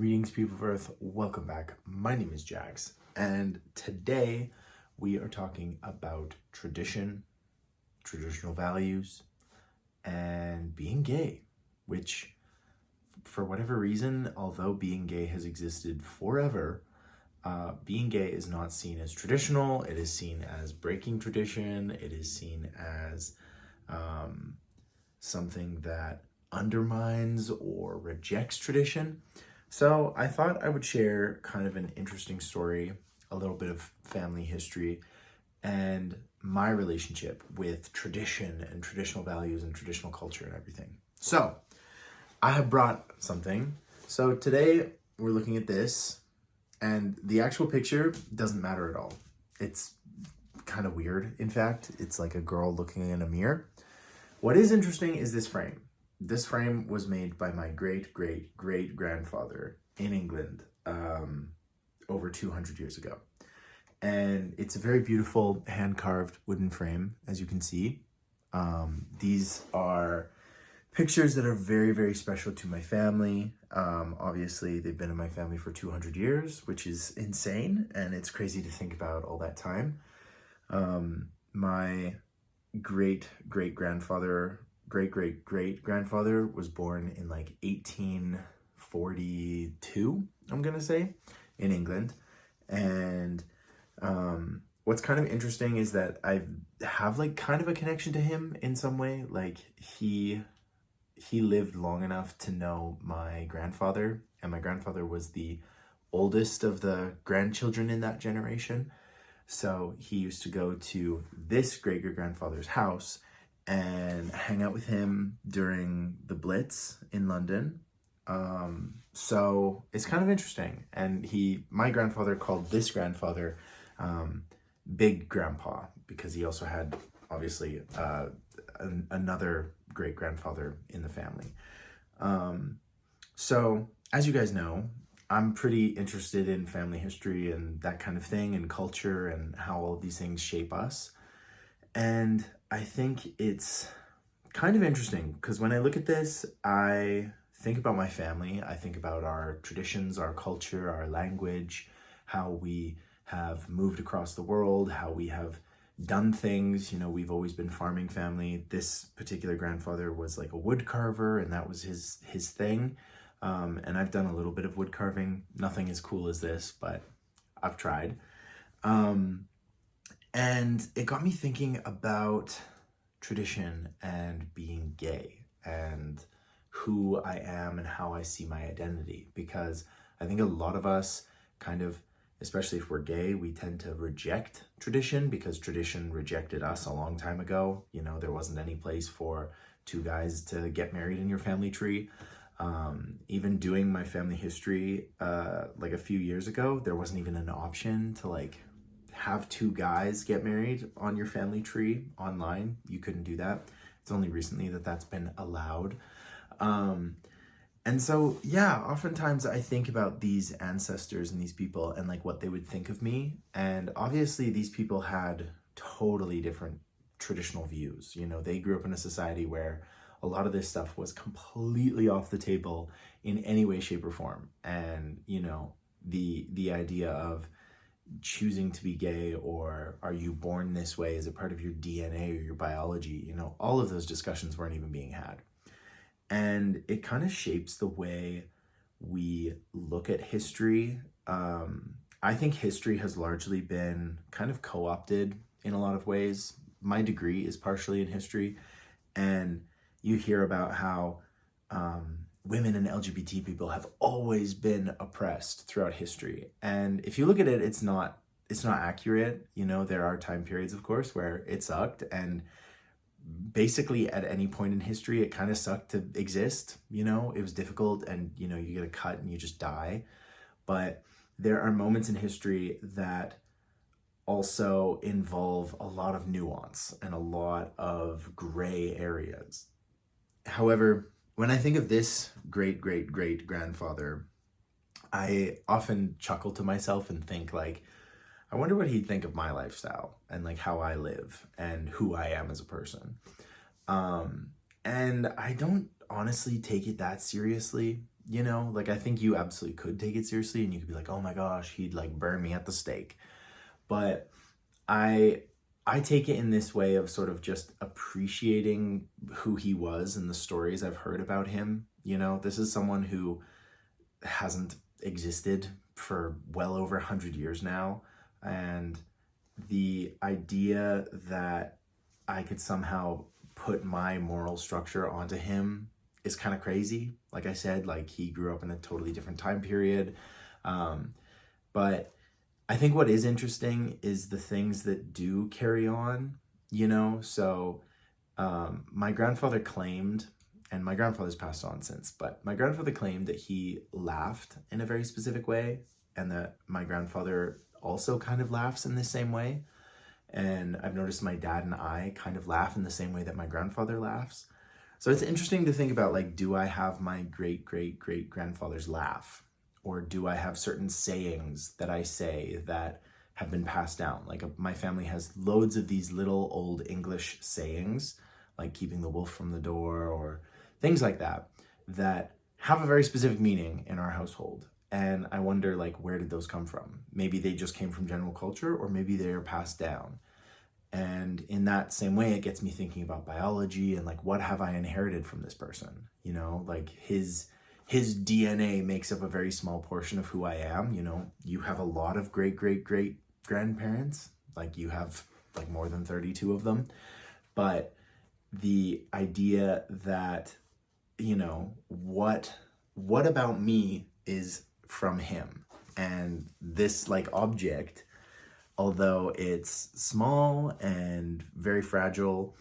Greetings, people of Earth. Welcome back. My name is Jax, and today we are talking about tradition, traditional values, and being gay, which, for whatever reason, although being gay has existed forever, being gay is not seen as traditional. It is seen as breaking tradition. It is seen as something that undermines or rejects tradition. So I thought I would share kind of an interesting story, a little bit of family history, and my relationship with tradition and traditional values and traditional culture and everything. So I have brought something. So today we're looking at this, and the actual picture doesn't matter at all. It's kind of weird. In fact, it's like a girl looking in a mirror. What is interesting is this frame. This frame was made by my great-great-great-grandfather in England over 200 years ago. And it's a very beautiful hand-carved wooden frame, as you can see. These are pictures that are very, very special to my family. Obviously, they've been in my family for 200 years, which is insane. And it's crazy to think about all that time. My great-great-great-grandfather was born in like 1842, I'm gonna say, in England. And what's kind of interesting is that I have like kind of a connection to him in some way. Like he lived long enough to know my grandfather, and my grandfather was the oldest of the grandchildren in that generation. So he used to go to this great-great-grandfather's house and hang out with him during the Blitz in London. So it's kind of interesting. And my grandfather called this grandfather Big Grandpa, because he also had, obviously, another great-grandfather in the family. So as you guys know, I'm pretty interested in family history and that kind of thing, and culture and how all of these things shape us. And I think it's kind of interesting because when I look at this, I think about my family. I think about our traditions, our culture, our language, how we have moved across the world, how we have done things. You know, we've always been farming family. This particular grandfather was like a wood carver, and that was his thing. And I've done a little bit of wood carving, nothing as cool as this, but I've tried. And it got me thinking about tradition and being gay and who I am and how I see my identity. Because I think a lot of us kind of, especially if we're gay, we tend to reject tradition because tradition rejected us a long time ago. You know, there wasn't any place for two guys to get married in your family tree. Even doing my family history like a few years ago, there wasn't even an option to like have two guys get married on your family tree online. You couldn't do that. It's only recently that that's been allowed. And so, yeah, oftentimes I think about these ancestors and these people and like what they would think of me. And obviously these people had totally different traditional views. You know, they grew up in a society where a lot of this stuff was completely off the table in any way, shape, or form. And, you know, the idea of choosing to be gay, or are you born this way, is it part of your DNA or your biology? You know, all of those discussions weren't even being had. And it kind of shapes the way we look at history. I think history has largely been kind of co-opted in a lot of ways. My degree is partially in history, and you hear about how women and LGBT people have always been oppressed throughout history. And if you look at it, it's not accurate. You know, there are time periods, of course, where it sucked. And basically at any point in history, it kind of sucked to exist. You know, it was difficult, and, you know, you get a cut and you just die. But there are moments in history that also involve a lot of nuance and a lot of gray areas. However, when I think of this great-great-great-grandfather, I often chuckle to myself and think like, I wonder what he'd think of my lifestyle and like how I live and who I am as a person. And I don't honestly take it that seriously. you know? Like, I think you absolutely could take it seriously and you could be like, oh my gosh, he'd like burn me at the stake. But I I take it in this way of sort of just appreciating who he was and the stories I've heard about him. You know, this is someone who hasn't existed for well over 100 years now. And the idea that I could somehow put my moral structure onto him is kind of crazy. Like I said, like he grew up in a totally different time period. Um, but I think what is interesting is the things that do carry on, you know? So my grandfather claimed, and my grandfather's passed on since, but my grandfather claimed that he laughed in a very specific way, and that my grandfather also kind of laughs in the same way. And I've noticed my dad and I kind of laugh in the same way that my grandfather laughs. So it's interesting to think about, like, do I have my great great great grandfather's laugh? Or do I have certain sayings that I say that have been passed down? Like my family has loads of these little old English sayings, like keeping the wolf from the door or things like that, that have a very specific meaning in our household. And I wonder, like, where did those come from? Maybe they just came from general culture, or maybe they are passed down. And in that same way, it gets me thinking about biology and like, what have I inherited from this person? You know, like his DNA makes up a very small portion of who I am. You know, you have a lot of great great great grandparents, like you have like more than 32 of them. But the idea that, you know, what about me is from him, and this like object, although it's small and very fragile,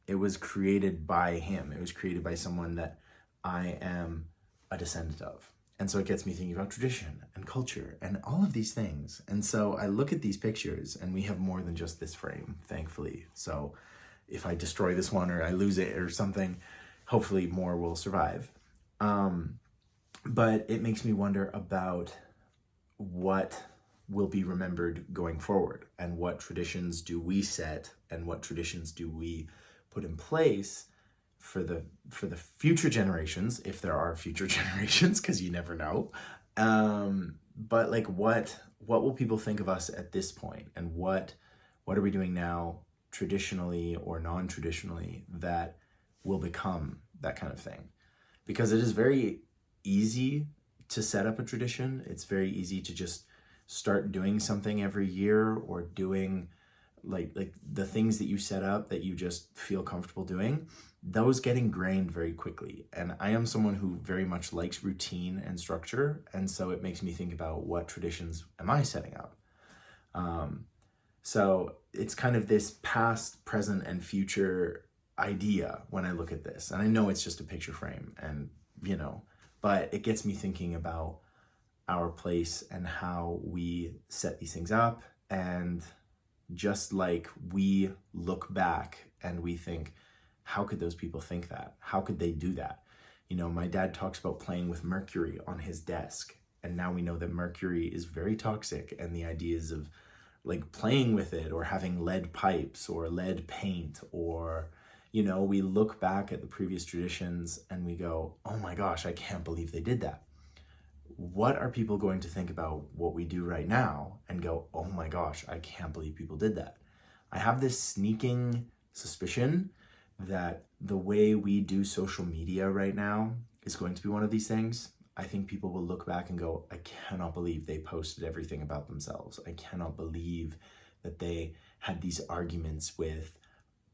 it was created by him. It was created by someone that I am a descendant of. And so it gets me thinking about tradition and culture and all of these things. And so I look at these pictures, and we have more than just this frame, thankfully. So if I destroy this one or I lose it or something, hopefully more will survive. But it makes me wonder about what will be remembered going forward, and what traditions do we set, and what traditions do we put in place for the future generations, if there are future generations, because you never know. But like, what will people think of us at this point, and what are we doing now, traditionally or non-traditionally, that will become that kind of thing? Because it is very easy to set up a tradition. It's very easy to just start doing something every year, or doing like the things that you set up that you just feel comfortable doing. Those get ingrained very quickly. And I am someone who very much likes routine and structure. And so it makes me think about, what traditions am I setting up? So it's kind of this past, present, and future idea when I look at this. And I know it's just a picture frame, and, you know, but it gets me thinking about our place and how we set these things up. And just like we look back and we think, how could those people think that? How could they do that? You know, my dad talks about playing with mercury on his desk, and now we know that mercury is very toxic, and the ideas of like playing with it, or having lead pipes or lead paint, or, you know, we look back at the previous traditions and we go, oh my gosh, I can't believe they did that. What are people going to think about what we do right now and go, oh my gosh, I can't believe people did that? I have this sneaking suspicion that the way we do social media right now is going to be one of these things. I think people will look back and go, I cannot believe they posted everything about themselves. I cannot believe that they had these arguments with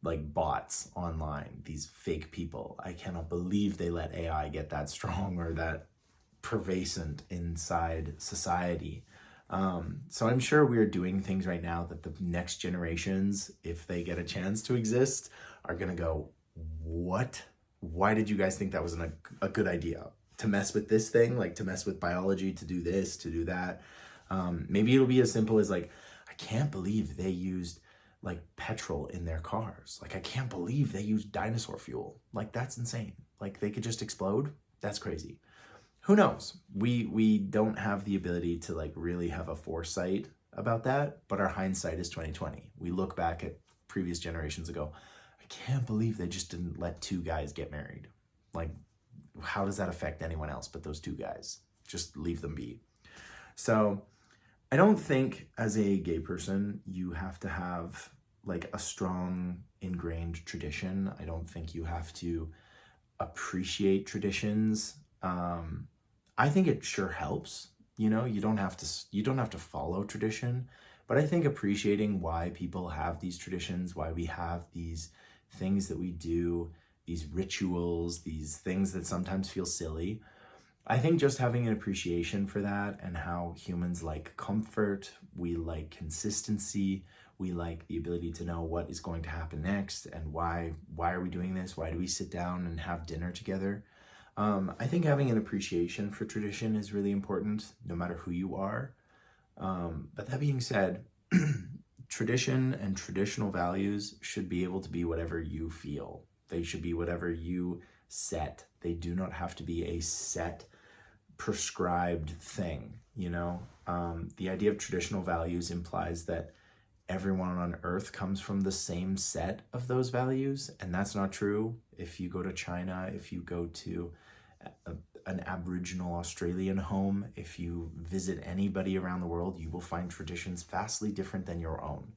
like bots online, these fake people. I cannot believe they let AI get that strong or that pervasive inside society. So I'm sure we're doing things right now that the next generations, if they get a chance to exist, are gonna go, what? Why did you guys think that was a good idea? To mess with this thing, like to mess with biology, to do this, to do that. Maybe it'll be as simple as like, I can't believe they used like petrol in their cars. Like, I can't believe they used dinosaur fuel. Like, that's insane. Like, they could just explode. That's crazy. Who knows? We don't have the ability to like really have a foresight about that, but our hindsight is 2020. We look back at previous generations and go, I can't believe they just didn't let two guys get married. Like, how does that affect anyone else but those two guys? Just leave them be. So I don't think as a gay person, you have to have like a strong ingrained tradition. I don't think you have to appreciate traditions. I think it sure helps. You know, you don't have to follow tradition, but I think appreciating why people have these traditions, why we have these things that we do, these rituals, these things that sometimes feel silly. I think just having an appreciation for that and how humans like comfort, we like consistency, we like the ability to know what is going to happen next and why are we doing this? Why do we sit down and have dinner together? I think having an appreciation for tradition is really important, no matter who you are. But that being said, tradition and traditional values should be able to be whatever you feel. They should be whatever you set. They do not have to be a set, prescribed thing, you know? The idea of traditional values implies that everyone on earth comes from the same set of those values, and that's not true. If you go to China, if you go to an Aboriginal Australian home, if you visit anybody around the world, you will find traditions vastly different than your own.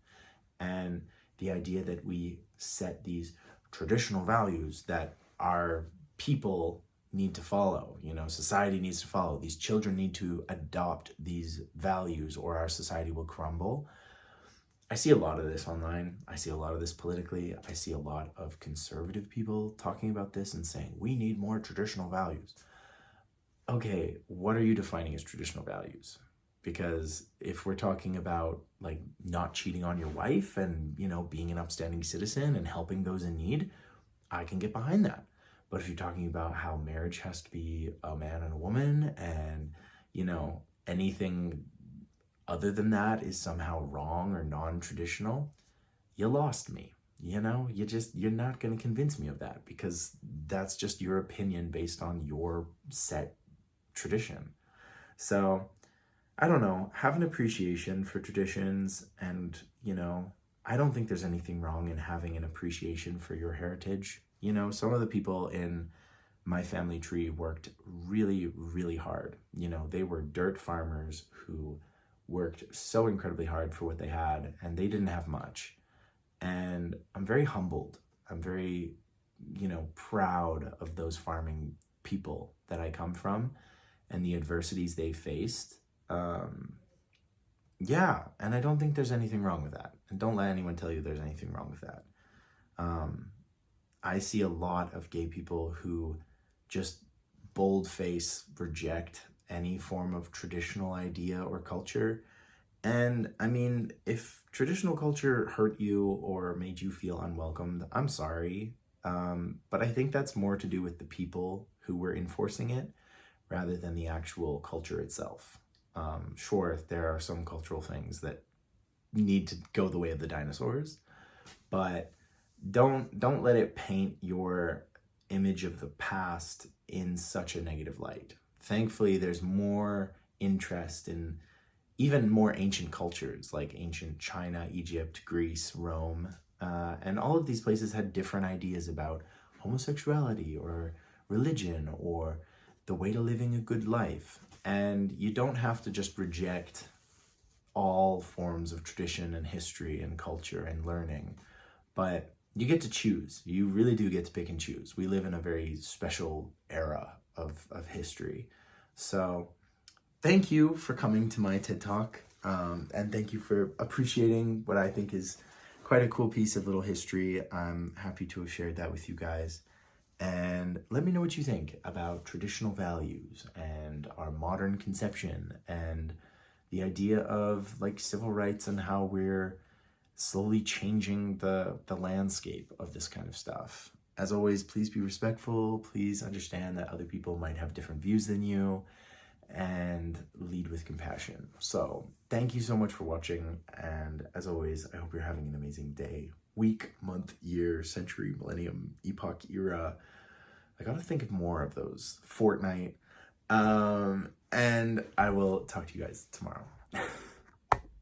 And the idea that we set these traditional values that our people need to follow, you know, society needs to follow, these children need to adopt these values or our society will crumble. I see a lot of this online. I see a lot of this politically. I see a lot of conservative people talking about this and saying, we need more traditional values. Okay, what are you defining as traditional values? Because if we're talking about like not cheating on your wife and, you know, being an upstanding citizen and helping those in need, I can get behind that. But if you're talking about how marriage has to be a man and a woman and, you know, anything other than that is somehow wrong or non-traditional, you lost me. You know, you're not going to convince me of that because that's just your opinion based on your set tradition. So I don't know, have an appreciation for traditions and, you know, I don't think there's anything wrong in having an appreciation for your heritage. You know, some of the people in my family tree worked really, really hard. You know, they were dirt farmers who worked so incredibly hard for what they had, and they didn't have much. And I'm very humbled. I'm very, you know, proud of those farming people that I come from and the adversities they faced. Yeah, and I don't think there's anything wrong with that. And don't let anyone tell you there's anything wrong with that. I see a lot of gay people who just boldface reject any form of traditional idea or culture. And I mean, if traditional culture hurt you or made you feel unwelcomed, I'm sorry. But I think that's more to do with the people who were enforcing it rather than the actual culture itself. Sure, there are some cultural things that need to go the way of the dinosaurs, but don't let it paint your image of the past in such a negative light. Thankfully, there's more interest in even more ancient cultures like ancient China, Egypt, Greece, Rome, and all of these places had different ideas about homosexuality or religion or the way to living a good life. And you don't have to just reject all forms of tradition and history and culture and learning, but you get to choose. You really do get to pick and choose. We live in a very special era of history. So thank you for coming to my TED Talk, and thank you for appreciating what I think is quite a cool piece of little history. I'm happy to have shared that with you guys. And let me know what you think about traditional values and our modern conception and the idea of like civil rights and how we're slowly changing the landscape of this kind of stuff. As always, please be respectful. Please understand that other people might have different views than you and lead with compassion. So thank you so much for watching. And as always, I hope you're having an amazing day, week, month, year, century, millennium, epoch, era. I gotta think of more of those. Fortnite. And I will talk to you guys tomorrow.